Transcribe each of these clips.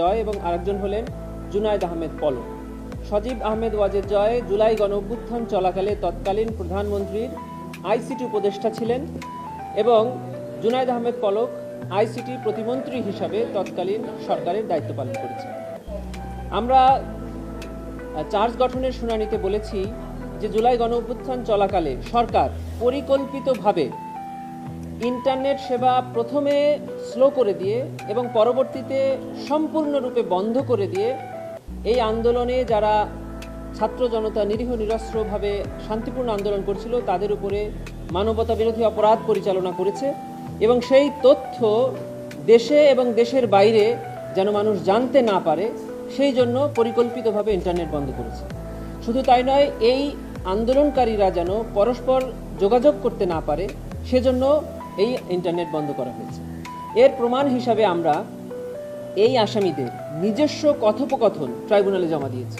জয় এবং আরেকজন হলেন জুনায়েদ আহমেদ পলক। সজীব আহমেদ ওয়াজেদ জয় জুলাই গণঅভ্যুত্থান চলাকালে তৎকালীন প্রধানমন্ত্রীর আইসিটি উপদেষ্টা ছিলেন এবং জুনায়েদ আহমেদ পলক আইসিটি প্রতিমন্ত্রী হিসাবে তৎকালীন সরকারের দায়িত্ব পালন করেছেন। আমরা চার্জ গঠনের শুনানিতে বলেছি যে জুলাই গণঅভ্যুত্থান চলাকালে সরকার পরিকল্পিতভাবে ইন্টারনেট সেবা প্রথমে স্লো করে দিয়ে এবং পরবর্তীতে সম্পূর্ণরূপে বন্ধ করে দিয়ে এই আন্দোলনে যারা ছাত্র জনতা নিরীহ নিরস্ত্রভাবে শান্তিপূর্ণ আন্দোলন করছিল তাদের উপরে মানবতা বিরোধী অপরাধ পরিচালনা করেছে এবং সেই তথ্য দেশে এবং দেশের বাইরে যেন মানুষ জানতে না পারে সেই জন্য পরিকল্পিতভাবে ইন্টারনেট বন্ধ করেছে। শুধু তাই নয়, এই আন্দোলনকারীরা যেন পরস্পর যোগাযোগ করতে না পারে সেজন্য এই ইন্টারনেট বন্ধ করা হয়েছে। এর প্রমাণ হিসাবে আমরা এই আসামিদের নিজস্ব কথোপকথন ট্রাইব্যুনালে জমা দিয়েছি,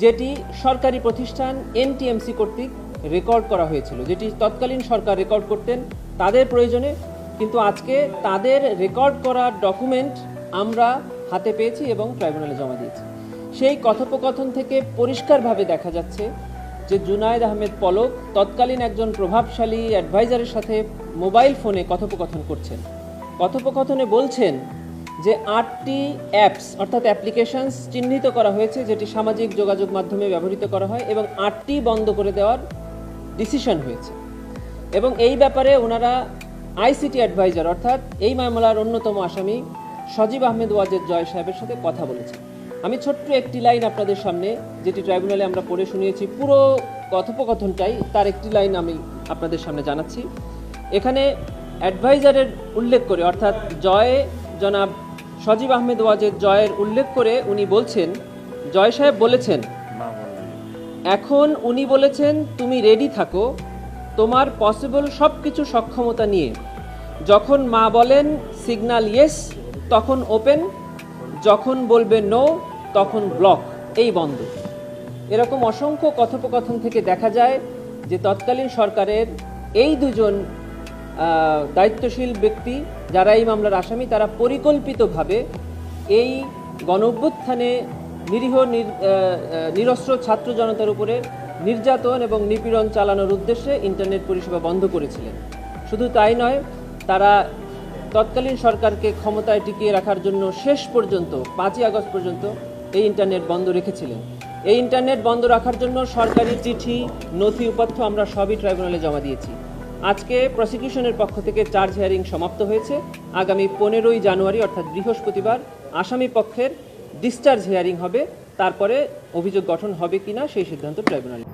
যেটি সরকারি প্রতিষ্ঠান এনটিএমসি কর্তৃক রেকর্ড করা হয়েছিল, যেটি তৎকালীন সরকার রেকর্ড করতেন তাদের প্রয়োজনে, কিন্তু আজকে তাদের রেকর্ড করা ডকুমেন্ট আমরা হাতে পেয়েছি এবং ট্রাইব্যুনালে জমা দিয়েছি। সেই কথোপকথন থেকে পরিষ্কারভাবে দেখা যাচ্ছে যে জুনায়েদ আহমেদ পলক তৎকালীন একজন প্রভাবশালী অ্যাডভাইজারের সাথে মোবাইল ফোনে কথোপকথন করছেন। কথোপকথনে বলছেন যে 8টি অ্যাপস অর্থাৎ অ্যাপ্লিকেশনস চিহ্নিত করা হয়েছে যেটি সামাজিক যোগাযোগ মাধ্যমে ব্যবহৃত করা হয় এবং 8টি বন্ধ করে দেওয়ার ডিসিশন হয়েছে এবং এই ব্যাপারে ওনারা আইসিটি অ্যাডভাইজার অর্থাৎ এই মামলার অন্যতম আসামি সজীব আহমেদ ওয়াজেদ জয় সাহেবের সাথে কথা বলেছেন। আমি ছোট্ট একটি লাইন আপনাদের সামনে, যেটি ট্রাইব্যুনালে আমরা পড়ে শুনিয়েছি, পুরো কথোপকথনটাই তার একটি লাইন আমি আপনাদের সামনে জানাচ্ছি। এখানে অ্যাডভাইজারের উল্লেখ করে অর্থাৎ জনাব সজীব আহমেদ ওয়াজেদ জয়ের উল্লেখ করে উনি বলছেন, জয় সাহেব বলেছেন, এখন উনি বলেছেন তুমি রেডি থাকো তোমার পসিবল সব কিছু সক্ষমতা নিয়ে, যখন মা বলেন সিগন্যাল ইয়েস তখন ওপেন, যখন বলবে নো তখন ব্লক, এই বন্ধ। এরকম অসংখ্য কথোপকথন থেকে দেখা যায় যে তৎকালীন সরকারের এই দুজন দায়িত্বশীল ব্যক্তি যারা এই মামলার আসামি তারা পরিকল্পিতভাবে এই গণঅভ্যুত্থানে নিরীহ নিরস্ত্র ছাত্র জনতার উপরে নির্যাতন এবং নিপীড়ন চালানোর উদ্দেশ্যে ইন্টারনেট পরিষেবা বন্ধ করেছিলেন। শুধু তাই নয়, তারা তৎকালীন সরকারকে ক্ষমতায় টিকিয়ে রাখার জন্য শেষ পর্যন্ত 5ই আগস্ট পর্যন্ত এই ইন্টারনেট বন্ধ রেখেছিলেন। এই ইন্টারনেট বন্ধ রাখার জন্য সরকারি চিঠি নথি উপাত্ত আমরা সবই ট্রাইব্যুনালে জমা দিয়েছি। আজকে প্রসিকিউশনের পক্ষ থেকে চার্জ হিয়ারিং সমাপ্ত হয়েছে। আগামী 15ই জানুয়ারি অর্থাৎ বৃহস্পতিবার আসামি পক্ষের ডিসচার্জ হিয়ারিং হবে, তারপরে অভিযোগ গঠন হবে কিনা সেই সিদ্ধান্ত ট্রাইব্যুনালে।